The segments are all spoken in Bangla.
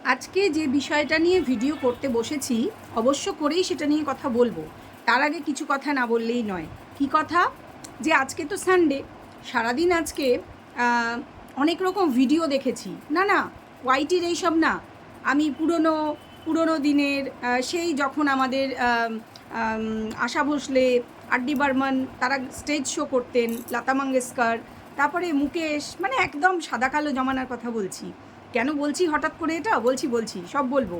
আজকে যে বিষয়টা নিয়ে ভিডিও করতে বসেছি অবশ্য করেই সেটা নিয়ে কথা বলবো। তার আগে কিছু কথা না বললেই নয়। কি কথা? যে আজকে তো সানডে, সারাদিন আজকে অনেক রকম ভিডিও দেখেছি। না না, ওয়াইটির এইসব না, আমি পুরনো পুরনো দিনের সেই যখন আমাদের আশা ভোসলে, আর.ডি. বর্মন তারা স্টেজ শো করতেন, লতা মঙ্গেশকর, তারপরে মুকেশ, মানে একদম সাদা কালো জমানার কথা বলছি। কেন বলছি হঠাৎ করে এটা? বলছি সব বলবো।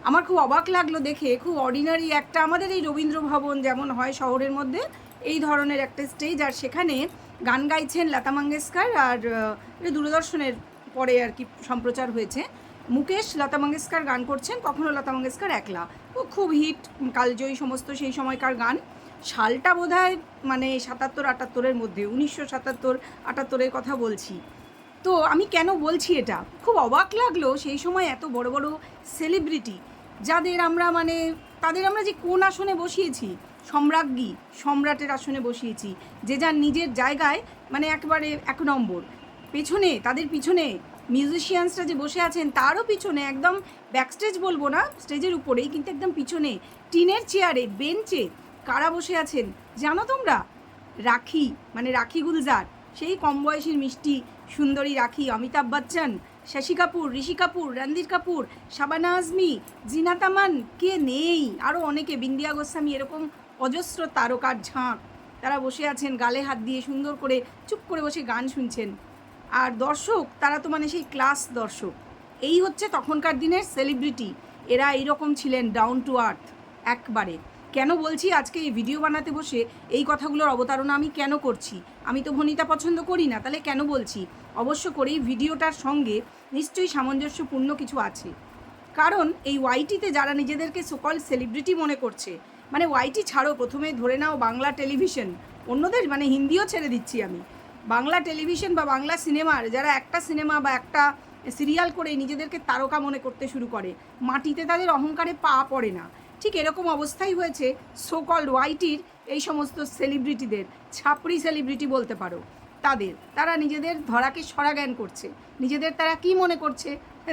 আমার খুব অবাক লাগলো দেখে, খুব অর্ডিনারি একটা, আমাদের এই রবীন্দ্র ভবন যেমন হয় শহরের মধ্যে, এই ধরনের একটা স্টেজ, আর সেখানে গান গাইছেন লতা মঙ্গেশকর, আর এটা দূরদর্শনের পরে আর কি সম্প্রচার হয়েছে। মুকেশ, লতা মঙ্গেশকর গান করছেন, কখনো লতা মঙ্গেশকর একলা। ও খুব হিট, কালজয়ী সমস্ত সেই সময়কার গান। সালটা বোধহয় মানে ৭৭-৭৮-এর মধ্যে, ১৯৭৭-৭৮-এর কথা বলছি। তো আমি কেন বলছি এটা, খুব অবাক লাগলো সেই সময় এত বড় বড় সেলিব্রিটি, যাদের আমরা মানে তাদের আমরা যে কোন আসনে বসিয়েছি, সম্রাজ্ঞী সম্রাটের আসনে বসিয়েছি, যে যার নিজের জায়গায় মানে একেবারে এক নম্বর। পেছনে, তাদের পিছনে মিউজিশিয়ানসরা যে বসে আছেন তারও পিছনে, একদম ব্যাকস্টেজ বলবো না, স্টেজের উপরেই কিন্তু একদম পিছনে টিনের চেয়ারে বেঞ্চে কারা বসে আছেন জানো তোমরা? রাখি, মানে রাখি গুলজার, সেই কম বয়সীর মিষ্টি সুন্দরী রাখি, অমিতাভ বচ্চন, শশী কাপুর, ঋষি কাপুর, রণধীর কাপুর, শাবানা আজমি, জিনাত আমান, কে নেই, আরও অনেকে, বিন্দিয়া গোস্বামী, এরকম অজস্র তারকার ঝাঁক। তারা বসে আছেন গালে হাত দিয়ে, সুন্দর করে চুপ করে বসে গান শুনছেন। আর দর্শক, তারা তো মানে সেই ক্লাস দর্শক। এই হচ্ছে তখনকার দিনের সেলিব্রিটি। এরা এইরকম ছিলেন, ডাউন টু আর্থ একবারে। কেন বলছি আজকে এই ভিডিও বানাতে বসে এই কথাগুলোর অবতারণা আমি কেন করছি? আমি তো ভনিতা পছন্দ করি না, তাহলে কেন বলছি? অবশ্য করেই ভিডিওটার সঙ্গে নিশ্চয়ই সামঞ্জস্যপূর্ণ কিছু আছে। কারণ এই ওয়াইটিতে যারা নিজেদেরকে সোকল সেলিব্রিটি মনে করছে, মানে ওয়াইটি ছাড়ো, প্রথমে ধরে নাও বাংলা টেলিভিশন, অন্যদের মানে হিন্দিও ছেড়ে দিচ্ছি আমি, বাংলা টেলিভিশন বা বাংলা সিনেমার যারা একটা সিনেমা বা একটা সিরিয়াল করে নিজেদেরকে তারকা মনে করতে শুরু করে, মাটিতে তাদের অহংকারে পা পড়ে না। ঠিক এরকম অবস্থাই হয়েছে সোকল্ড ওয়াইটির এই সমস্ত সেলিব্রিটিদের, ছাপড়ি সেলিব্রিটি বলতে পারো। তারা নিজেদের ধরাকে সরা জ্ঞান করছে, নিজেদের তারা কি মনে করছে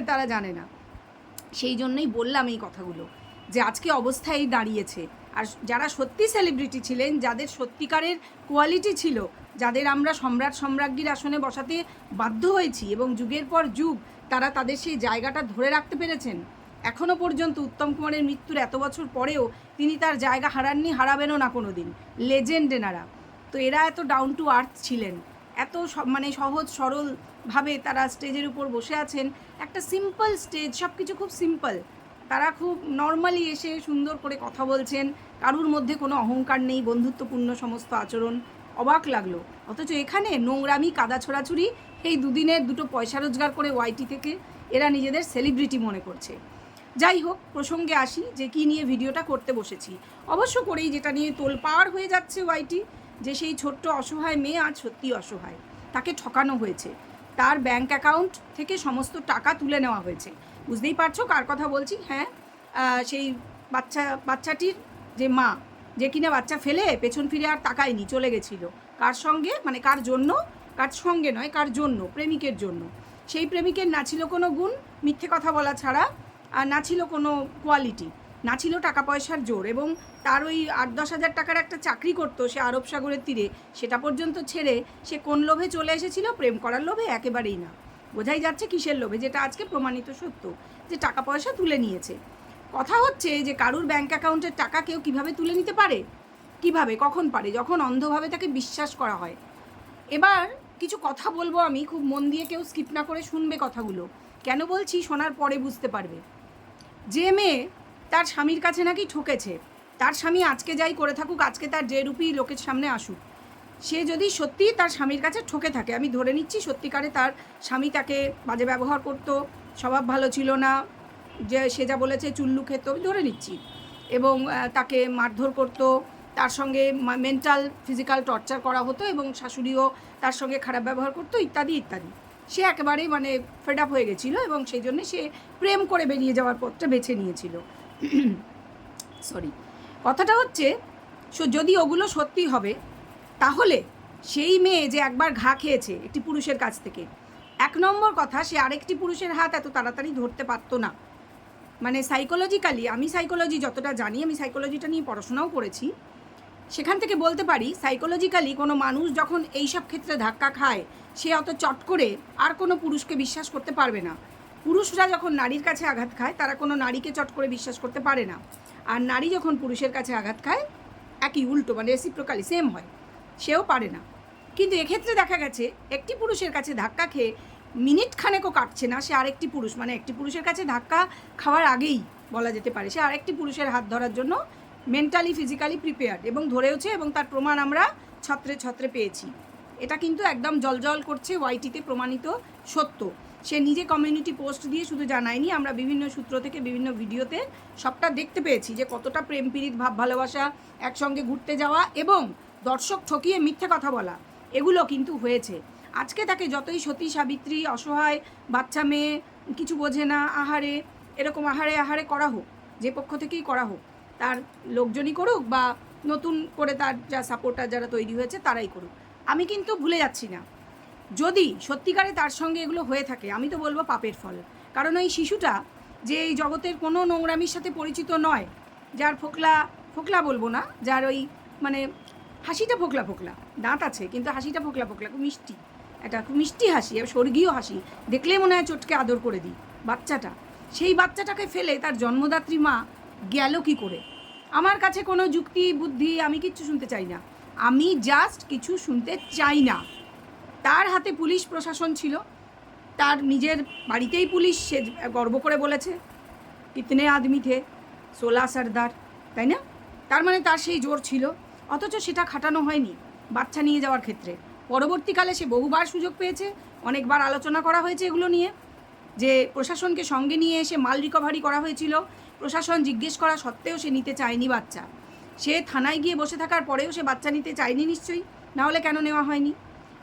তারা জানে না। সেই জন্যই বললাম এই কথাগুলো, যে আজকে অবস্থায় দাঁড়িয়েছে। আর যারা সত্যি সেলিব্রিটি ছিলেন, যাদের সত্যিকারের কোয়ালিটি ছিল, যাদের আমরা সম্রাট সম্রাজ্ঞীর আসনে বসাতে বাধ্য হয়েছি এবং যুগের পর যুগ তারা তাদের সেই জায়গাটা ধরে রাখতে পেরেছেন, এখনও পর্যন্ত উত্তম কুমারের মৃত্যুর এত বছর পরেও তিনি তার জায়গা হারাননি, হারাবেনও না কোনো দিন। লেজেন্ড এনারা। তো এরা এত ডাউন টু আর্থ ছিলেন, এত মানে সহজ সরলভাবে তারা স্টেজের উপর বসে আছেন। একটা সিম্পল স্টেজ, সব কিছু খুব সিম্পল, তারা খুব নর্মালি এসে সুন্দর করে কথা বলছেন, কারুর মধ্যে কোনো অহংকার নেই, বন্ধুত্বপূর্ণ সমস্ত আচরণ। অবাক লাগলো। অথচ এখানে নোংরামি, কাদা ছোড়াছুড়ি, এই দুদিনের দুটো পয়সা রোজগার করে ওয়াইটি থেকে এরা নিজেদের সেলিব্রিটি মনে করছে। যাই হোক, প্রসঙ্গে আসি, যে কী নিয়ে ভিডিওটা করতে বসেছি। অবশ্য করেই যেটা নিয়ে তোলপাড় হয়ে যাচ্ছে ওয়াইটি, যে সেই ছোট্ট অসহায় মেয়ে আজ সত্যি অসহায়, তাকে ঠকানো হয়েছে, তার ব্যাংক অ্যাকাউন্ট থেকে সমস্ত টাকা তুলে নেওয়া হয়েছে। বুঝতেই পারছো কার কথা বলছি? হ্যাঁ, সেই বাচ্চাটির যে মা, যে কিনা বাচ্চা ফেলে পেছন ফিরে আর তাকায়নি, চলে গেছিল কার সঙ্গে, মানে কার জন্য, কার সঙ্গে নয়, কার জন্য, প্রেমিকের জন্য। সেই প্রেমিকের না ছিল কোনো গুণ, মিথ্যে কথা বলা ছাড়া, আর না ছিল কোনো কোয়ালিটি, না ছিল টাকা পয়সার জোর, এবং তার ওই ৮-১০ হাজার টাকার একটা চাকরি করতো সে আরব সাগরের তীরে, সেটা পর্যন্ত ছেড়ে সে কোন লোভে চলে এসেছিল? প্রেম করার লোভে? একেবারেই না। বোঝাই যাচ্ছে কিসের লোভে, যেটা আজকে প্রমাণিত সত্য, যে টাকা পয়সা তুলে নিয়েছে। কথা হচ্ছে যে কারুর ব্যাংক অ্যাকাউন্টের টাকা কেউ কীভাবে তুলে নিতে পারে, কিভাবে, কখন পারে? যখন অন্ধভাবে তাকে বিশ্বাস করা হয়। এবার কিছু কথা বলবো আমি, খুব মন দিয়ে কেউ স্কিপ না করে শুনবে কথাগুলো। কেন বলছি শোনার পরে বুঝতে পারবে। যে মেয়ে তার স্বামীর কাছে নাকি ঠকেছে, তার স্বামী আজকে যাই করে থাকুক, আজকে তার যে রূপই লোকের সামনে আসুক, সে যদি সত্যিই তার স্বামীর কাছে ঠকে থাকে, আমি ধরে নিচ্ছি সত্যিকারে তার স্বামী তাকে বাজে ব্যবহার করতো, স্বভাব ভালো ছিল না, যে সে যা বলেছে চুল্লু খেত, আমি ধরে নিচ্ছি, এবং তাকে মারধর করতো, তার সঙ্গে মেন্টাল ফিজিক্যাল টর্চার করা হতো, এবং শাশুড়িও তার সঙ্গে খারাপ ব্যবহার করতো, ইত্যাদি ইত্যাদি। সে একেবারেই মানে ফেড আপ হয়ে গেছিলো, এবং সেই জন্যে সে প্রেম করে বেরিয়ে যাওয়ার পথটা বেছে নিয়েছিল। সরি, কথাটা হচ্ছে, যদি ওগুলো সত্যি হবে, তাহলে সেই মেয়ে যে একবার ঘা খেয়েছে একটি পুরুষের কাছ থেকে, এক নম্বর কথা, সে আরেকটি পুরুষের হাত এত তাড়াতাড়ি ধরতে পারতো না। মানে সাইকোলজিক্যালি, আমি সাইকোলজি যতটা জানি, আমি সাইকোলজিটা নিয়ে পড়াশোনাও করেছি, সেখান থেকে বলতে পারি সাইকোলজিক্যালি কোনো মানুষ যখন এইসব ক্ষেত্রে ধাক্কা খায়, সে অত চট করে আর কোনো পুরুষকে বিশ্বাস করতে পারবে না। পুরুষরা যখন নারীর কাছে আঘাত খায়, তারা কোনো নারীকে চট করে বিশ্বাস করতে পারে না। আর নারী যখন পুরুষের কাছে আঘাত খায়, একই উল্টো, মানে রেসিপ্রোকালি সেম হয়, সেও পারে না। কিন্তু এক্ষেত্রে দেখা গেছে একটি পুরুষের কাছে ধাক্কা খেয়ে মিনিট খানেকও কাটছে না, সে আরেকটি পুরুষ, মানে একটি পুরুষের কাছে ধাক্কা খাওয়ার আগেই বলা যেতে পারে, সে আরেকটি পুরুষের হাত ধরার জন্য মেন্টালি ফিজিক্যালি প্রিপেয়ার্ড, এবং ধরেওছে, এবং তার প্রমাণ আমরা ছত্রে ছত্রে পেয়েছি। এটা কিন্তু একদম জলজল করছে, ওয়াইটিতে প্রমাণিত সত্য। সে নিজে কমিউনিটি পোস্ট দিয়ে শুধু জানায়নি, আমরা বিভিন্ন সূত্র থেকে বিভিন্ন ভিডিওতে সবটা দেখতে পেয়েছি যে কতটা প্রেম পীড়িত, ভাব ভালোবাসা, একসঙ্গে ঘুরতে যাওয়া এবং দর্শক ঠকিয়ে মিথ্যে কথা বলা, এগুলো কিন্তু হয়েছে। আজকে তাকে যতই সতী সাবিত্রী, অসহায় বাচ্চা মেয়ে, কিছু বোঝে না, আহারে, এরকম আহারে আহারে করা হোক, যে পক্ষ থেকেই করা হোক, তার লোকজনই করুক বা নতুন করে তার যা সাপোর্টার যারা তৈরি হয়েছে তারাই করুক, আমি কিন্তু ভুলে যাচ্ছি না। যদি সত্যিকারে তার সঙ্গে এগুলো হয়ে থাকে, আমি তো বলবো পাপের ফল। কারণ ওই শিশুটা যে এই জগতের কোনো নোংরামির সাথে পরিচিত নয়, যার ফোকলা ফোকলা বলবো না, যার ওই মানে হাসিটা ফোকলা ফোকলা, দাঁত আছে কিন্তু হাসিটা ফোকলা ফোকলা, খুব মিষ্টি, একটা খুব মিষ্টি হাসি, স্বর্গীয় হাসি, দেখলেই মনে হয় চটকে আদর করে দিই বাচ্চাটা। সেই বাচ্চাটাকে ফেলে তার জন্মদাত্রী মা গেল কি করে? আমার কাছে কোনো যুক্তি বুদ্ধি আমি কিচ্ছু শুনতে চাই না, আমি জাস্ট কিছু শুনতে চাই না। তার হাতে পুলিশ প্রশাসন ছিল, তার নিজের বাড়িতেই পুলিশ, সে গর্ব করে বলেছে কিতনে আদমি থে, 16 সর্দার, তাই না? তার মানে তার সেই জোর ছিল, অথচ সেটা খাটানো হয়নি বাচ্চা নিয়ে যাওয়ার ক্ষেত্রে। পরবর্তীকালে সে বহুবার সুযোগ পেয়েছে, অনেকবার আলোচনা করা হয়েছে এগুলো নিয়ে, যে প্রশাসনকে সঙ্গে নিয়ে এসে মাল রিকভারি করা হয়েছিল, প্রশাসন জিজ্ঞেস করা সত্ত্বেও সে নিতে চায়নি বাচ্চা। সে থানায় গিয়ে বসে থাকার পরেও সে বাচ্চা নিতে চায়নি নিশ্চয়ই, নাহলে কেন নেওয়া হয়নি?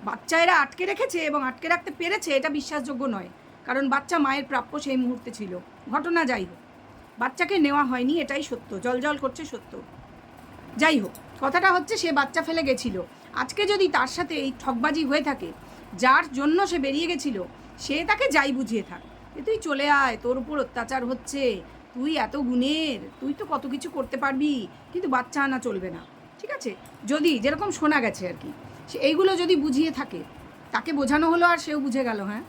বাচ্চা এরা আটকে রেখেছে এবং আটকে রাখতে পেরেছে, এটা বিশ্বাসযোগ্য নয়, কারণ বাচ্চা মায়ের প্রাপ্য সেই মুহূর্তে ছিল। ঘটনা যাই হোক, বাচ্চাকে নেওয়া হয়নি, এটাই সত্য, জলজল করছে সত্য। যাই হোক, কথাটা হচ্ছে সে বাচ্চা ফেলে গেছিল। আজকে যদি তার সাথে এই ঠকবাজি হয়ে থাকে, যার জন্য সে বেরিয়ে গেছিল, সে তাকে যাই বুঝিয়ে থাক, যে তুই চলে আয়, তোর উপর অত্যাচার হচ্ছে, তুই এত গুণের, তুই তো কত কিছু করতে পারবি, কিন্তু বাচ্চা আনা চলবে না, ঠিক আছে? যদি যেরকম শোনা গেছে আর কি, সে এইগুলো যদি বুঝিয়ে থাকে, তাকে বোঝানো হলো আর সেও বুঝে গেল, হ্যাঁ,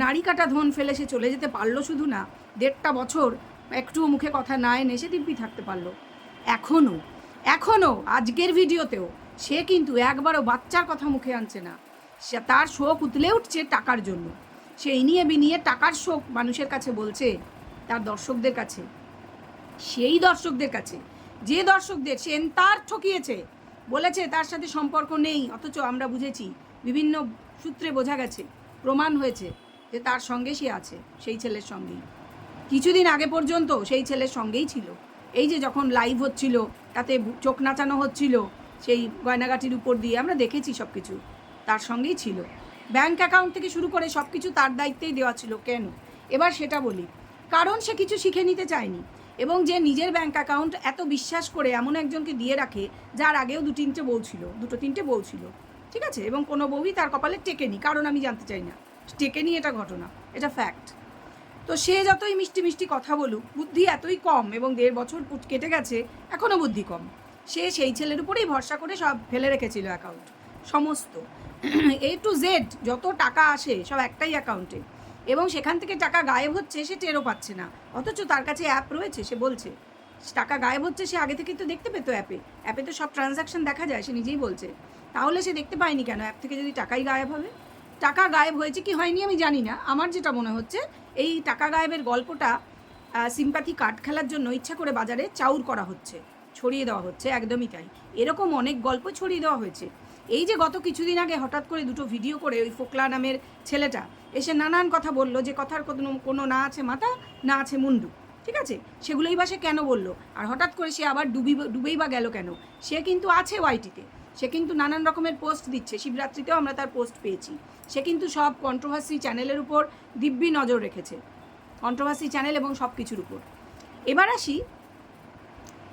নারী কাটা ধন ফেলে সে চলে যেতে পারলো, শুধু না 1.5 বছর একটুও মুখে কথা না এনে সে দিব্যি থাকতে পারলো। এখনও আজকের ভিডিওতেও সে কিন্তু একবারও বাচ্চার কথা মুখে আনছে না। সে তার শোক উতলে উঠছে টাকার জন্য, সে ইনিয়ে বিনিয়ে টাকার শোক মানুষের কাছে বলছে, তার দর্শকদের কাছে, সেই দর্শকদের কাছে যে দর্শকদের সে তার ঠকিয়েছে, বলেছে তার সাথে সম্পর্ক নেই, অথচ আমরা বুঝেছি, বিভিন্ন সূত্রে বোঝা গেছে, প্রমাণ হয়েছে যে তার সঙ্গে সে আছে, সেই ছেলের সঙ্গেই, কিছুদিন আগে পর্যন্ত সেই ছেলের সঙ্গেই ছিল। এই যে যখন লাইভ হচ্ছিল, তাতে চোখ নাচানো হচ্ছিল সেই গয়নাগাটির উপর দিয়ে, আমরা দেখেছি সব কিছু, তার সঙ্গেই ছিল। ব্যাংক অ্যাকাউন্ট থেকে শুরু করে সব কিছু তার দায়িত্বেই দেওয়া ছিল। কেন? এবার সেটা বলি, কারণ সে কিছু শিখে নিতে চায়নি, এবং যে নিজের ব্যাংক অ্যাকাউন্ট এত বিশ্বাস করে এমন একজনকে দিয়ে রাখে, যার আগেও দুটো তিনটে বউ ছিল, ঠিক আছে, এবং কোনো বউই তার কপালে টেকেনি, কারণ আমি জানতে চাই না, টেকেনি, এটা ঘটনা, এটা ফ্যাক্ট। তো সে যতই মিষ্টি মিষ্টি কথা বলুক, বুদ্ধি এতই কম, এবং 1.5 বছর কেটে গেছে, এখনও বুদ্ধি কম। সে সেই ছেলের উপরেই ভরসা করে সব ফেলে রেখেছিল অ্যাকাউন্ট, সমস্ত A to Z যত টাকা আসে সব একটাই অ্যাকাউন্টে, এবং সেখান থেকে টাকা গায়েব হচ্ছে সে টেরও পাচ্ছে না, অথচ তার কাছে অ্যাপ রয়েছে, সে বলছে টাকা গায়েব হচ্ছে, সে আগে থেকেই তো দেখতে পেতো, অ্যাপে তো সব ট্রানজ্যাকশন দেখা যায়, সে নিজেই বলছে। তাহলে সে দেখতে পায়নি কেন অ্যাপ থেকে, যদি টাকাই গায়েব হবে? টাকা গায়েব হয়েছে কি হয়নি আমি জানি না, আমার যেটা মনে হচ্ছে এই টাকা গায়েবের গল্পটা সিম্প্যাথি কার্ড খেলার জন্য ইচ্ছা করে বাজারে চাউর করা হচ্ছে, ছড়িয়ে দেওয়া হচ্ছে, একদমই তাই। এরকম অনেক গল্প ছড়িয়ে দেওয়া হয়েছে। এই যে গত কিছুদিন আগে হঠাৎ করে 2টো ভিডিও করে ওই ফোকলা নামের ছেলেটা এসে নানান কথা বললো, যে কথার কোনো না আছে মাথা, না আছে মুন্ডু, ঠিক আছে, সেগুলোই বা সে কেন বললো, আর হঠাৎ করে সে আবার ডুবেই বা গেল কেন? সে কিন্তু আছে ওয়াইটিতে, সে কিন্তু নানান রকমের পোস্ট দিচ্ছে, শিবরাত্রিতেও আমরা তার পোস্ট পেয়েছি, সে কিন্তু সব কন্ট্রোভার্সি চ্যানেলের উপর দিব্যি নজর রেখেছে, কন্ট্রোভার্সি চ্যানেল এবং সব কিছুর উপর। এবার আসি,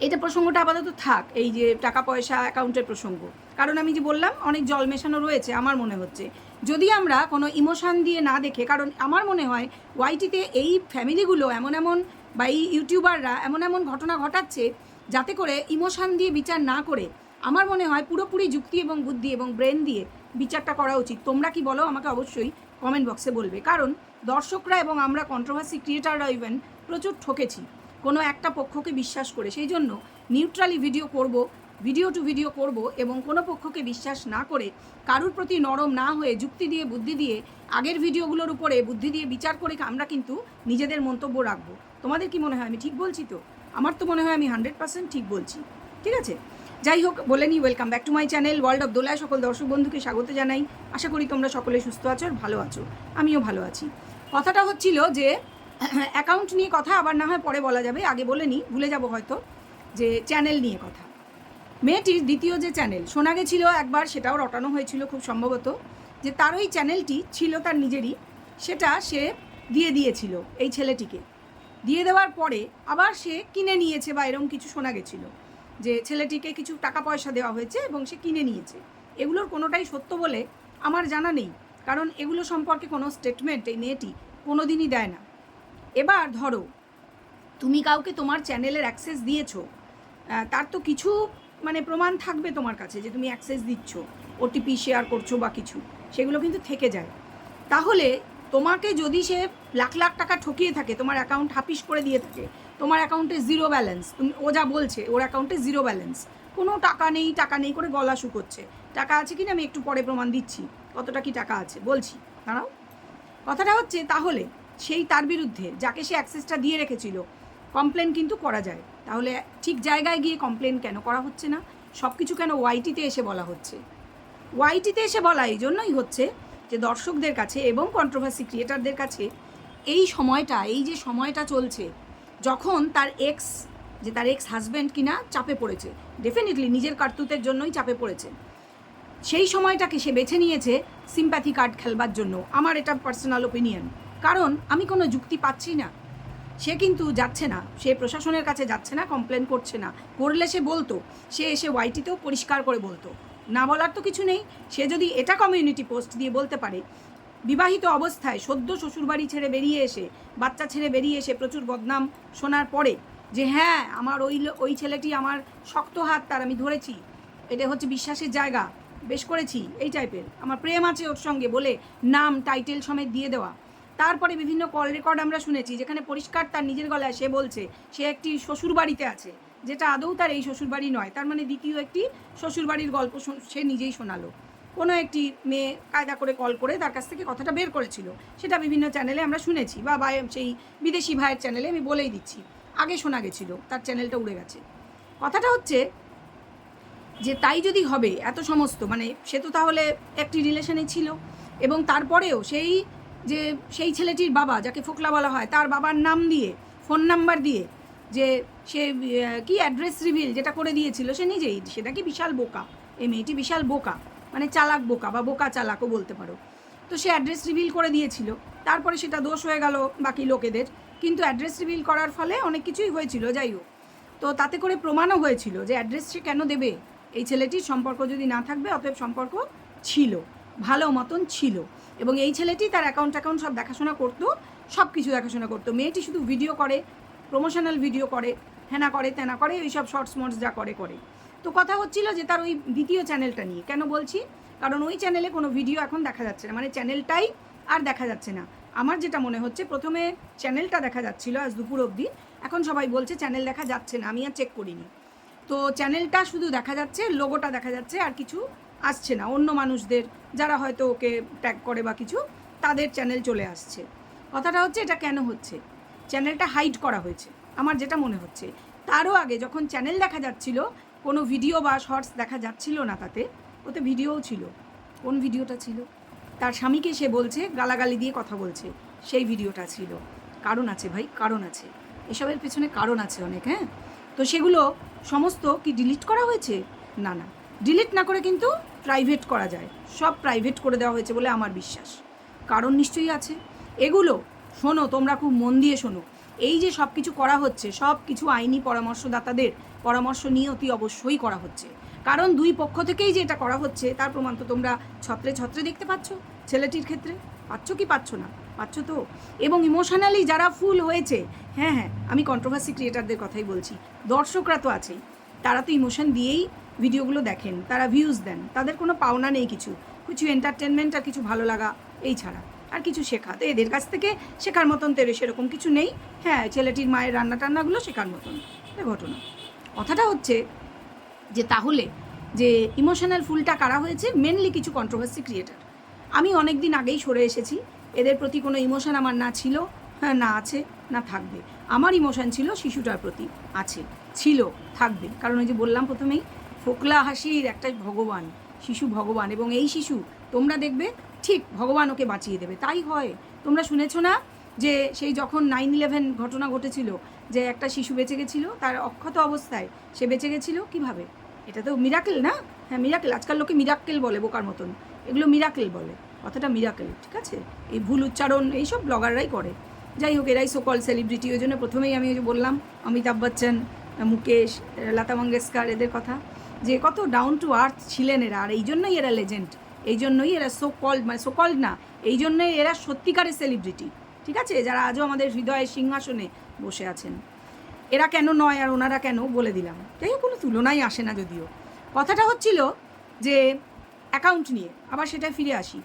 এটা প্রসঙ্গটা আপাতত থাক, এই যে টাকা পয়সা অ্যাকাউন্টের প্রসঙ্গ, কারণ আমি যে বললাম অনেক জল মেশানো রয়েছে আমার মনে হচ্ছে। যদি আমরা কোনো ইমোশান দিয়ে না দেখে, কারণ আমার মনে হয় ওয়াইটিতে এই ফ্যামিলিগুলো এমন এমন বা এই ইউটিউবাররা এমন এমন ঘটনা ঘটাচ্ছে যাতে করে ইমোশান দিয়ে বিচার না করে আমার মনে হয় পুরোপুরি যুক্তি এবং বুদ্ধি এবং ব্রেন দিয়ে বিচারটা করা উচিত। তোমরা কি বলো আমাকে অবশ্যই কমেন্ট বক্সে বলবে, কারণ দর্শকরা এবং আমরা কন্ট্রোভার্সি ক্রিয়েটাররা ইভেন প্রচুর ঠকেছি কোনো একটা পক্ষকে বিশ্বাস করে। সেই জন্য নিউট্রালি ভিডিও করব, ভিডিও টু ভিডিও করব এবং কোনো পক্ষকে বিশ্বাস না করে কারুর প্রতি নরম না হয়ে যুক্তি দিয়ে বুদ্ধি দিয়ে আগের ভিডিওগুলোর উপরে বুদ্ধি দিয়ে বিচার করে আমরা কিন্তু নিজেদের মন্তব্য রাখবো। তোমাদের কি মনে হয় আমি ঠিক বলছি? তো আমার তো মনে হয় আমি 100% ঠিক বলছি। ঠিক আছে, যাই হোক বলে নিই, welcome back to my channel world of দোলায় সকল দর্শক বন্ধুকে স্বাগত জানাই। আশা করি তোমরা সকলে সুস্থ আছো আর ভালো আছো, আমিও ভালো আছি। কথাটা হচ্ছিল যে অ্যাকাউন্ট নিয়ে কথা, আবার না হয় পরে বলা যাবে, আগে বলে নিই, ভুলে যাব হয়তো, যে চ্যানেল নিয়ে কথা। মেয়েটির দ্বিতীয় যে চ্যানেল শোনা গেছিলো একবার, সেটাও রটানো হয়েছিল খুব সম্ভবত, যে তার ওই চ্যানেলটি ছিল তার নিজেরই, সেটা সে দিয়ে দিয়েছিল এই ছেলেটিকে। দিয়ে দেওয়ার পরে আবার সে কিনে নিয়েছে বা এরকম কিছু শোনা গেছিলো, যে ছেলেটিকে কিছু টাকা পয়সা দেওয়া হয়েছে এবং সে কিনে নিয়েছে। এগুলোর কোনোটাই সত্য বলে আমার জানা নেই, কারণ এগুলো সম্পর্কে কোনো স্টেটমেন্ট এই মেয়েটি কোনো দিনই দেয় না। এবার ধরো তুমি কাউকে তোমার চ্যানেলের অ্যাক্সেস দিয়েছো, তার তো কিছু মানে প্রমাণ থাকবে তোমার কাছে যে তুমি অ্যাক্সেস দিচ্ছ, ওটিপি শেয়ার করছো বা কিছু, সেগুলো কিন্তু থেকে যায়। তাহলে তোমাকে যদি সে লাখ লাখ টাকা ঠকিয়ে থাকে, তোমার অ্যাকাউন্ট হাপিস করে দিয়ে থাকে, তোমার অ্যাকাউন্টে জিরো ব্যালেন্স, তুমি ও যা বলছে ওর অ্যাকাউন্টে জিরো ব্যালেন্স, কোনো টাকা নেই টাকা নেই করে গলা শুকোচ্ছে, টাকা আছে কিনা আমি একটু পরে প্রমাণ দিচ্ছি কতটা কি টাকা আছে বলছি, দাঁড়াও। কথাটা হচ্ছে তাহলে সেই তার বিরুদ্ধে যাকে সে অ্যাক্সেসটা দিয়ে রেখেছিল কমপ্লেন কিন্তু করা যায়। তাহলে ঠিক জায়গায় গিয়ে কমপ্লেন কেন করা হচ্ছে না? সব কিছু কেন ওয়াইটিতে এসে বলা হচ্ছে? ওয়াইটিতে এসে বলা এই জন্যই হচ্ছে যে দর্শকদের কাছে এবং কন্ট্রোভার্সি ক্রিয়েটারদের কাছে এই সময়টা, এই যে সময়টা চলছে, যখন তার এক্স হাজব্যান্ড কিনা চাপে পড়েছে, ডেফিনেটলি নিজের কার্তুতের জন্যই চাপে পড়েছে, সেই সময়টাকে সে বেছে নিয়েছে সিম্প্যাথি কার্ড খেলবার জন্য। আমার এটা পার্সোনাল ওপিনিয়ন, কারণ আমি কোনো যুক্তি পাচ্ছি না। সে কিন্তু যাচ্ছে না, সে প্রশাসনের কাছে যাচ্ছে না, কমপ্লেন করছে না, করলে সে বলতো, সে এসে ওয়াইটিতেও পরিষ্কার করে বলতো, না বলার তো কিছু নেই। সে যদি এটা কমিউনিটি পোস্ট দিয়ে বলতে পারে, বিবাহিত অবস্থায় সদ্য শ্বশুরবাড়ি ছেড়ে বেরিয়ে এসে, বাচ্চা ছেড়ে বেরিয়ে এসে প্রচুর বদনাম শোনার পরে, যে হ্যাঁ আমার ওই ছেলেটি আমার শক্ত হাত, তার আমি ধরেছি, এটা হচ্ছে বিশ্বাসের জায়গা, বেশ করেছি, এই টাইপের, আমার প্রেম আছে ওর সঙ্গে বলে নাম টাইটেল সমেত দিয়ে দেওয়া। তারপরে বিভিন্ন কল রেকর্ড আমরা শুনেছি যেখানে পরিষ্কার তার নিজের গলায় সে বলছে সে একটি শ্বশুরবাড়িতে আছে, যেটা আদৌ তার এই শ্বশুরবাড়ি নয়, তার মানে দ্বিতীয় একটি শ্বশুরবাড়ির গল্প সে নিজেই শোনালো। কোনো একটি মেয়ে কায়দা করে কল করে তার কাছ থেকে কথাটা বের করেছিল, সেটা বিভিন্ন চ্যানেলে আমরা শুনেছি, বা সেই বিদেশি ভাইয়ের চ্যানেলে আমি বলেই দিচ্ছি, আগে শোনা গেছিলো, তার চ্যানেলটা উড়ে গেছে। কথাটা হচ্ছে যে তাই যদি হবে এত সমস্ত, মানে সে তো তাহলে একটি রিলেশনে ছিল, এবং তারপরেও সেই ছেলেটির বাবা, যাকে ফোকলা বলা হয়, তার বাবার নাম দিয়ে, ফোন নাম্বার দিয়ে, যে সে কি অ্যাড্রেস রিভিল যেটা করে দিয়েছিল সে নিজেই, সেটা কি বিশাল বোকা, এই মেয়েটি বিশাল বোকা, মানে চালাক বোকা বা বোকা চালাকও বলতে পারো। তো সে অ্যাড্রেস রিভিল করে দিয়েছিল, তারপরে সেটা দোষ হয়ে গেল বাকি লোকেদের, কিন্তু অ্যাড্রেস রিভিল করার ফলে অনেক কিছুই হয়েছিল, যাই হোক। তো তাতে করে প্রমাণও হয়েছিল যে অ্যাড্রেস সে কেন দেবে, এই ছেলেটির সম্পর্ক যদি না থাকবে, অতএব সম্পর্ক ছিল, ভালো মতন ছিল, এবং এই ছেলেটি তার অ্যাকাউন্ট সব দেখাশোনা করতো, সব কিছু দেখাশোনা করতো। মেয়েটি শুধু ভিডিও করে, প্রমোশনাল ভিডিও করে, হেনা করে তেনা করে, এইসব শর্টস মর্টস যা করে। তো কথা হচ্ছিল যে তার ওই দ্বিতীয় চ্যানেলটা নিয়ে। কেন বলছি? কারণ ওই চ্যানেলে কোনো ভিডিও এখন দেখা যাচ্ছে না, মানে চ্যানেলটাই আর দেখা যাচ্ছে না। আমার যেটা মনে হচ্ছে, প্রথমে চ্যানেলটা দেখা যাচ্ছিল আজ দুপুর অবধি, এখন সবাই বলছে চ্যানেল দেখা যাচ্ছে না, আমি আর চেক করিনি। তো চ্যানেলটা শুধু দেখা যাচ্ছে, লোগোটা দেখা যাচ্ছে, আর কিছু আসছে না। অন্য মানুষদের যারা হয়তো ওকে ট্যাগ করে বা কিছু, তাদের চ্যানেল চলে আসছে। কথাটা হচ্ছে এটা কেন হচ্ছে? চ্যানেলটা হাইড করা হয়েছে আমার যেটা মনে হচ্ছে। তারও আগে যখন চ্যানেল দেখা যাচ্ছিল, কোনো ভিডিও বা শর্টস দেখা যাচ্ছিল না, তাতে ওতে ভিডিওও ছিল। কোন ভিডিওটা ছিল? তার স্বামীকে সে বলছে, গালাগালি দিয়ে কথা বলছে, সেই ভিডিওটা ছিল। কারণ আছে ভাই, কারণ আছে, এসবের পেছনে কারণ আছে অনেক। হ্যাঁ, তো সেগুলো সমস্ত কি ডিলিট করা হয়েছে? না, ডিলিট না করে কিন্তু প্রাইভেট করা যায়, সব প্রাইভেট করে দেওয়া হয়েছে বলে আমার বিশ্বাস। কারণ নিশ্চয়ই আছে। এগুলো শোনো, তোমরা খুব মন দিয়ে শোনো, এই যে সব কিছু করা হচ্ছে, সব কিছু আইনি পরামর্শদাতাদের পরামর্শ নিয়ে অতি অবশ্যই করা হচ্ছে, কারণ দুই পক্ষ থেকেই যে এটা করা হচ্ছে তার প্রমাণ তো তোমরা ছত্রে ছত্রে দেখতে পাচ্ছ। ছেলেটির ক্ষেত্রে পাচ্ছ কি পাচ্ছ না? পাচ্ছ তো। এবং ইমোশনালি যারা ফুল হয়েছে, হ্যাঁ হ্যাঁ, আমি কন্ট্রোভার্সি ক্রিয়েটারদের কথাই বলছি, দর্শকরা তো আছেই, তারা তো ইমোশন দিয়েই ভিডিওগুলো দেখেন, তারা ভিউজ দেন, তাদের কোনো পাওনা নেই কিছু কিছু এন্টারটেনমেন্ট আর কিছু ভালো লাগা এই ছাড়া আর কিছু শেখা তো এদের কাছ থেকে শেখার মতন তেরে সেরকম কিছু নেই। হ্যাঁ, ছেলেটির মায়ের রান্না টান্নাগুলো শেখার মতন এটা ঘটনা। কথাটা হচ্ছে যে তাহলে যে ইমোশনাল ফুলটা কারা হয়েছে, মেনলি কিছু কন্ট্রোভার্সি ক্রিয়েটার। আমি অনেক দিন আগেই সরে এসেছি, এদের প্রতি কোনো ইমোশন আমার না ছিল, হ্যাঁ না আছে, না থাকবে। আমার ইমোশন ছিল শিশুটার প্রতি, আছে, ছিল, থাকবে। কারণ ওই যে বললাম প্রথমেই, ফোকলা হাসির একটা ভগবান, শিশু ভগবান, এবং এই শিশু তোমরা দেখবে ঠিক ভগবান ওকে বাঁচিয়ে দেবে, তাই হয়। তোমরা শুনেছো না যে সেই যখন 9/11 ঘটনা ঘটেছিল, যে একটা শিশু বেঁচে গেছিলো তার অক্ষত অবস্থায়, সে বেঁচে গেছিলো কীভাবে? এটা তো মিরাকেল না? হ্যাঁ মিরাকেল, আজকাল লোকে মিরাক্কেল বলে বোকার মতন, এগুলো মিরাকেল বলে, কথাটা মিরাকেল, ঠিক আছে? এই ভুল উচ্চারণ এইসব ব্লগাররাই করে। যাই হোক, এরাই সোকল সেলিব্রিটি। ওই জন্য প্রথমেই আমি ওই যে বললাম অমিতাভ বচ্চন, মুকেশ, লতা মঙ্গেশকর, এদের কথা, যে কত ডাউন টু আর্থ ছিলেন এরা, আর এই জন্যই এরা লেজেন্ড, এই জন্যই এরা সোকল্ড, মানে সোকল্ড না, এই জন্যই এরা সত্যিকারের সেলিব্রিটি, ঠিক আছে? যারা আজও আমাদের হৃদয়ের সিংহাসনে বসে আছেন। এরা কেন নয় আর ওনারা কেন বলে দিলাম, তাই কোনো তুলনাই আসে না। যদিও কথাটা হচ্ছিল যে অ্যাকাউন্ট নিয়ে, আবার সেটা ফিরে আসি।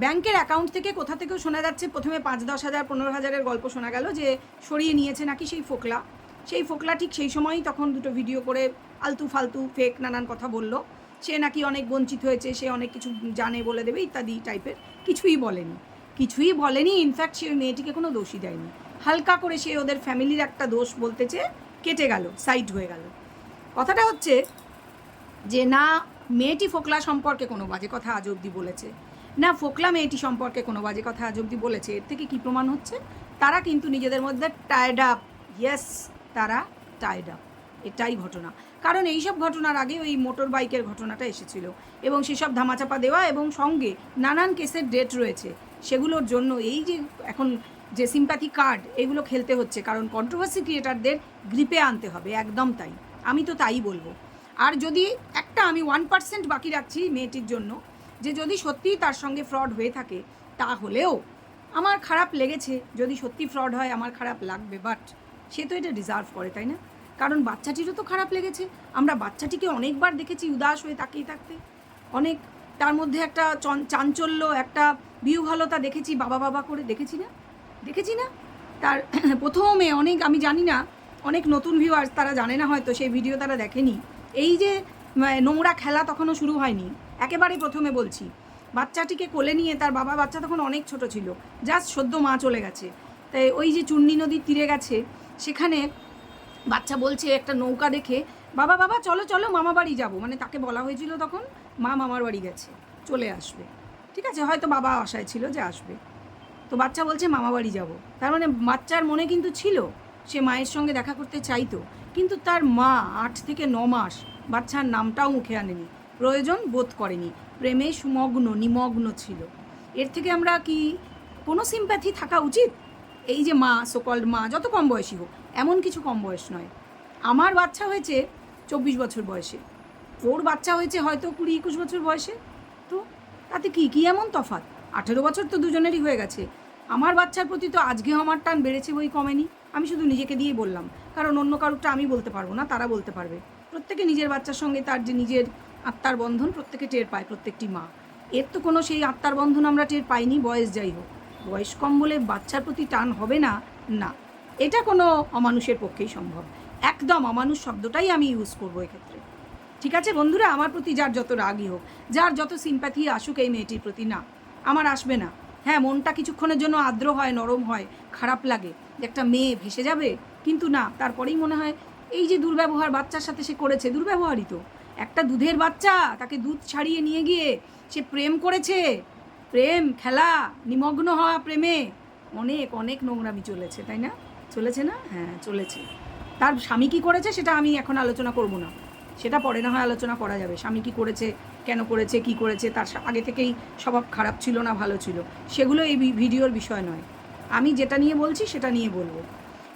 ব্যাংকের অ্যাকাউন্ট থেকে কোথা থেকেও শোনা যাচ্ছে, প্রথমে 5-10 হাজার 15 হাজারের গল্প শোনা গেল যে সরিয়ে নিয়েছে নাকি সেই ফোকলা। সেই ফোকলা ঠিক সেই সময়ই তখন দুটো ভিডিও করে আলতু ফালতু ফেক নানান কথা বলল, সে নাকি অনেক বঞ্চিত হয়েছে, সে অনেক কিছু জানে বলে দেবে ইত্যাদি টাইপের। কিছুই বলেনি, কিছুই বলেনি। ইনফ্যাক্ট সে মেয়েটিকে কোনো দোষই দেয়নি, হালকা করে সে ওদের ফ্যামিলির একটা দোষ বলতে চেয়ে কেটে গেল, সাইড হয়ে গেল। কথাটা হচ্ছে যে না মেয়েটি ফোকলা সম্পর্কে কোনো বাজে কথা আজ অবধি বলেছে, না ফোকলা মেয়েটি সম্পর্কে কোনো বাজে কথা আজ অবধি বলেছে। এর থেকে কী প্রমাণ হচ্ছে? তারা কিন্তু নিজেদের মধ্যে টায়ার্ড আপ, ইয়েস তারা টায়ার্ড আপ, এটাই ঘটনা। কারণ এইসব ঘটনার আগে ওই মোটর বাইকের ঘটনাটা এসেছিল, এবং সেসব ধামাচাপা দেওয়া, এবং সঙ্গে নানান কেসের ডেট রয়েছে, সেগুলোর জন্য এই যে এখন যে সিম্প্যাথি কার্ড এগুলো খেলতে হচ্ছে, কারণ কন্ট্রোভার্সি ক্রিয়েটারদের গ্রিপে আনতে হবে, একদম তাই, আমি তো তাই বলবো। আর যদি একটা আমি 1% বাকি রাখছি মেয়েটির জন্য, যে যদি সত্যিই তার সঙ্গে ফ্রড হয়ে থাকে, তাহলেও আমার খারাপ লেগেছে। যদি সত্যি ফ্রড হয় আমার খারাপ লাগবে, বাট সে তো এটা ডিজার্ভ করে, তাই না? কারণ বাচ্চাটিরও তো খারাপ লেগেছে। আমরা বাচ্চাটিকে অনেকবার দেখেছি উদাস হয়ে তাকিয়ে থাকতে, অনেক তার মধ্যে একটা চাঞ্চল্য, একটা বিহ্বলতা দেখেছি, বাবা বাবা করে দেখেছি না, দেখেছি না? তার প্রথমে অনেক, আমি জানি না, অনেক নতুন ভিউয়ার্স তারা জানে না হয়তো, সেই ভিডিও তারা দেখেনি। এই যে নোংরা খেলা তখনও শুরু হয়নি, একেবারে প্রথমে বলছি, বাচ্চাটিকে কোলে নিয়ে, তার বাবা, বাচ্চা তখন অনেক ছোট ছিল, জাস্ট সদ্য মা চলে গেছে, তাই ওই যে চূর্ণী নদীর তীরে গেছে, সেখানে বাচ্চা বলছে একটা নৌকা দেখে, বাবা বাবা চলো চলো মামা বাড়ি যাবো, মানে তাকে বলা হয়েছিল তখন মা মামার বাড়ি গেছে, চলে আসবে, ঠিক আছে, হয়তো বাবা আশায় ছিল যে আসবে, তো বাচ্চা বলছে মামা বাড়ি যাবো। তার মানে বাচ্চার মনে কিন্তু ছিল সে মায়ের সঙ্গে দেখা করতে চাইতো, কিন্তু তার মা 8 থেকে 9 মাস বাচ্চার নামটাও মুখে আনেনি, প্রয়োজন বোধ করেনি, প্রেমে সুমগ্ন নিমগ্ন ছিল। এর থেকে আমরা কি কোনো সিম্প্যাথি থাকা উচিত? এই যে মা, সোকল্ড মা, যত কম বয়সী হোক, এমন কিছু কম বয়স নয়। আমার বাচ্চা হয়েছে 24 বছর বয়সে, ওর বাচ্চা হয়েছে হয়তো 20-21 বছর বয়সে, তো তাতে কি এমন তফাৎ? 18 বছর তো দুজনেরই হয়ে গেছে। আমার বাচ্চার প্রতি তো আজকেও আমার টান বেড়েছে, বই কমেনি। আমি শুধু নিজেকে দিয়েই বললাম, কারণ অন্য কারোরটা আমি বলতে পারবো না, তারা বলতে পারবে। প্রত্যেকে নিজের বাচ্চার সঙ্গে তার যে নিজের আত্মার বন্ধন প্রত্যেকে টের পায়, প্রত্যেকটি মা। এর তো কোনো সেই আত্মার বন্ধন আমরা টের পাইনি, বয়স যাই হোক। বয়স কম বলে বাচ্চার প্রতি টান হবে না, না, এটা কোনো অমানুষের পক্ষেই সম্ভব। একদম অমানুষ শব্দটাই আমি ইউজ করবো এক্ষেত্রে, ঠিক আছে বন্ধুরা? আমার প্রতি যার যত রাগই হোক, যার যত সিম্প্যাথি আসুক এই মেয়েটির প্রতি, না আমার আসবে না। হ্যাঁ, মনটা কিছুক্ষণের জন্য আর্দ্র হয়, নরম হয়, খারাপ লাগে যে একটা মেয়ে ভেসে যাবে, কিন্তু না, তারপরেই মনে হয় এই যে দুর্ব্যবহার বাচ্চার সাথে সে করেছে, দুর্ব্যবহারই তো। একটা দুধের বাচ্চা, তাকে দুধ ছাড়িয়ে নিয়ে গিয়ে সে প্রেম করেছে, প্রেম খেলা, নিমগ্ন হওয়া প্রেমে অনেক অনেক নোংরামি চলেছে, তাই না? চলেছে না? হ্যাঁ চলেছে। তার স্বামী কী করেছে সেটা আমি এখন আলোচনা করব না, সেটা পরে না হয় আলোচনা করা যাবে। স্বামী কী করেছে, কেন করেছে, কী করেছে, তার আগে থেকেই স্বভাব খারাপ ছিল না ভালো ছিল, সেগুলো এই ভিডিওর বিষয় নয়। আমি যেটা নিয়ে বলছি সেটা নিয়ে বলবো,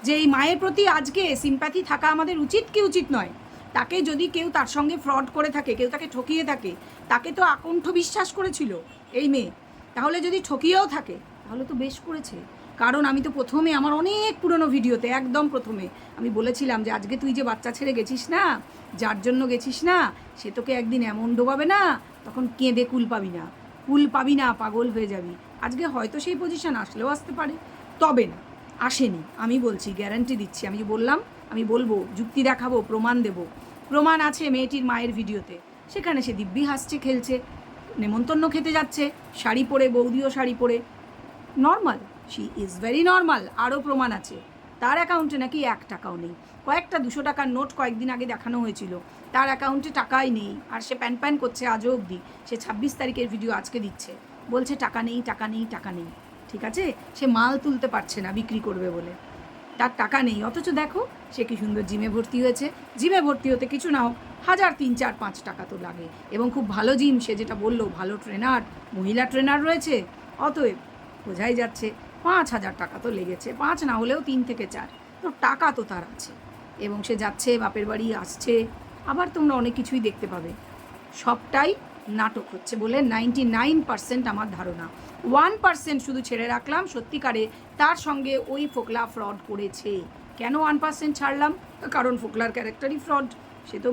যে এই মায়ের প্রতি আজকে সিম্প্যাথি থাকা আমাদের উচিত কি উচিত নয়। তাকে যদি কেউ তার সঙ্গে ফ্রড করে থাকে, কেউ তাকে ঠকিয়ে থাকে, তাকে তো আকণ্ঠ বিশ্বাস করেছিল এই মেয়ে, তাহলে যদি ঠকিয়েও থাকে তাহলে তো বেশ করেছে। কারণ আমি তো প্রথমে আমার অনেক পুরনো ভিডিওতে একদম প্রথমে আমি বলেছিলাম যে আজকে তুই যে বাচ্চা ছেড়ে গেছিস না, যার জন্য গেছিস না, সে তোকে একদিন এমন ডোবাবে না, তখন কেঁদে কুল পাবি না, পাগল হয়ে যাবি। আজকে হয়তো সেই পজিশন আসলেও আসতে পারে, তবে না, আসেনি। আমি বলছি, গ্যারান্টি দিচ্ছি। আমি বললাম, আমি বলবো, যুক্তি দেখাবো, প্রমাণ দেব। প্রমাণ আছে মেয়েটির মায়ের ভিডিওতে। সেখানে সে দিব্যি হাসছে, খেলছে, নেমন্তন্ন খেতে যাচ্ছে, শাড়ি পরে, বৌদিও শাড়ি পরে, normal, she is very normal. আরও প্রমাণ আছে, তার অ্যাকাউন্টে নাকি 1 টাকাও নেই। কয়েকটা 200 টাকার নোট কয়েকদিন আগে দেখানো হয়েছিল, তার অ্যাকাউন্টে টাকাই নেই। আর সে প্যান করছে আজও অবধি। সে 26 তারিখের ভিডিও আজকে দিচ্ছে, বলছে টাকা নেই, টাকা নেই, টাকা নেই। ঠিক আছে, সে মাল তুলতে পারছে না বিক্রি করবে বলে, তার টাকা নেই। অথচ দেখো সে কি সুন্দর জিমে ভর্তি হয়েছে। জিমে ভর্তি হতে কিছু না হোক 1000, 3, 4, 5 টাকা তো লাগে, এবং খুব ভালো জিম। সে যেটা বললো, ভালো ট্রেনার, মহিলা ট্রেনার রয়েছে। অতএব বোঝাই যাচ্ছে 5,000 টাকা তো লেগেছে, 5 না হলেও 3 থেকে 4, তো টাকা তো তার আছে। এবং সে যাচ্ছে বাপের বাড়ি, আসছে। আবার তোমরা অনেক কিছুই দেখতে পাবে। সবটাই নাটক হচ্ছে বলে 99% আমার ধারণা। 1% শুধু ছেড়ে রাখলাম, সত্যিকারে তার সঙ্গে ওই ফোকলা ফ্রড করেছে। কেন 1% ছাড়লাম? কারণ ফোকলার ক্যারেক্টারই ফ্রড। সে তো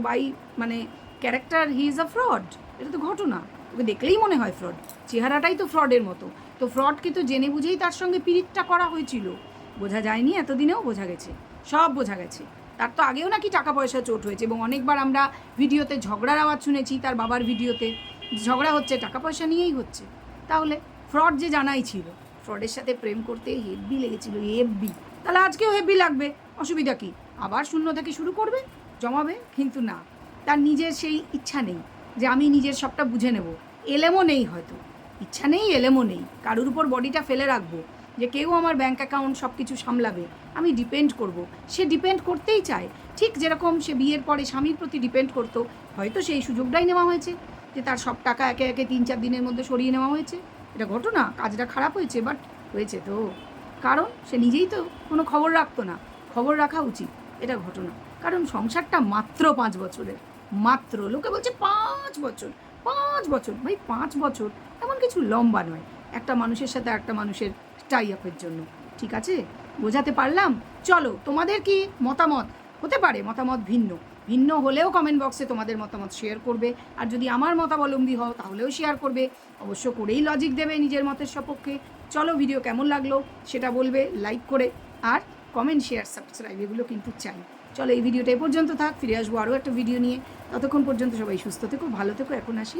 মানে character, he is a fraud. এটা তো ঘটনা, ওকে দেখলেই মনে হয় ফ্রড। চেহারাটাই তো ফ্রডের মতো। তো ফ্রডকে তো জেনে বুঝেই তার সঙ্গে পিরিতটা করা হয়েছিল। বোঝা যায়নি এতদিনেও? বোঝা গেছে, সব বোঝা গেছে। তার তো আগেও নাকি টাকা পয়সা চোট হয়েছে, এবং অনেকবার আমরা ভিডিওতে ঝগড়ার আওয়াজ শুনেছি। তার বাবার ভিডিওতে ঝগড়া হচ্ছে, টাকা পয়সা নিয়েই হচ্ছে। তাহলে ফ্রড যে জানাই ছিল। ফ্রডের সাথে প্রেম করতে হেব্বি লেগেছিল, হেব্বি। তাহলে আজকেও হেব্বি লাগবে, অসুবিধা কী? আবার শূন্য থেকে শুরু করবে, জমাবে। কিন্তু না, তার নিজের সেই ইচ্ছা নেই যে আমি নিজের সবটা বুঝে নেব। এলেমও নেই, হয়তো ইচ্ছা নেই, এলেমও নেই। কারুর উপর বডিটা ফেলে রাখবো যে কেউ আমার ব্যাঙ্ক অ্যাকাউন্ট সব কিছু সামলাবে, আমি ডিপেন্ড করব। সে ডিপেন্ড করতেই চায়, ঠিক যেরকম সে বিয়ের পরে স্বামীর প্রতি ডিপেন্ড করতো। হয়তো সেই সুযোগটাই নেওয়া হয়েছে যে তার সব টাকা একে একে 3-4 দিনের মধ্যে সরিয়ে নেওয়া হয়েছে। এটা ঘটনা, কাজটা খারাপ হয়েছে, বাট হয়েছে তো। কারণ সে নিজেই তো কোনো খবর রাখতো না, খবর রাখা উচিত। এটা ঘটনা। কারণ সংসারটা মাত্র 5 বছরের, মাত্র। লোকে বলছে 5 বছর, 5 বছর। ভাই 5 বছর এমন কিছু লম্বা নয় একটা মানুষের সাথে একটা মানুষের টাই আপের জন্য। ঠিক আছে, বোঝাতে পারলাম? চলো, তোমাদের কি মতামত? হতে পারে মতামত ভিন্ন, ভিন্ন হলেও কমেন্ট বক্সে তোমাদের মতামত শেয়ার করবে। আর যদি আমার মতাবলম্বী হও তাহলেও শেয়ার করবে, অবশ্য করেই লজিক দেবে নিজের মতের সপক্ষে। চলো, ভিডিও কেমন লাগলো সেটা বলবে লাইক করে, আর কমেন্ট, শেয়ার, সাবস্ক্রাইব এগুলো কিন্তু চাই। চলো, এই ভিডিওটা এ পর্যন্ত থাক, ফিরে আসবো আরও একটা ভিডিও নিয়ে। ততক্ষণ পর্যন্ত সবাই সুস্থ থেকো, ভালো থেকো। এখন আসি।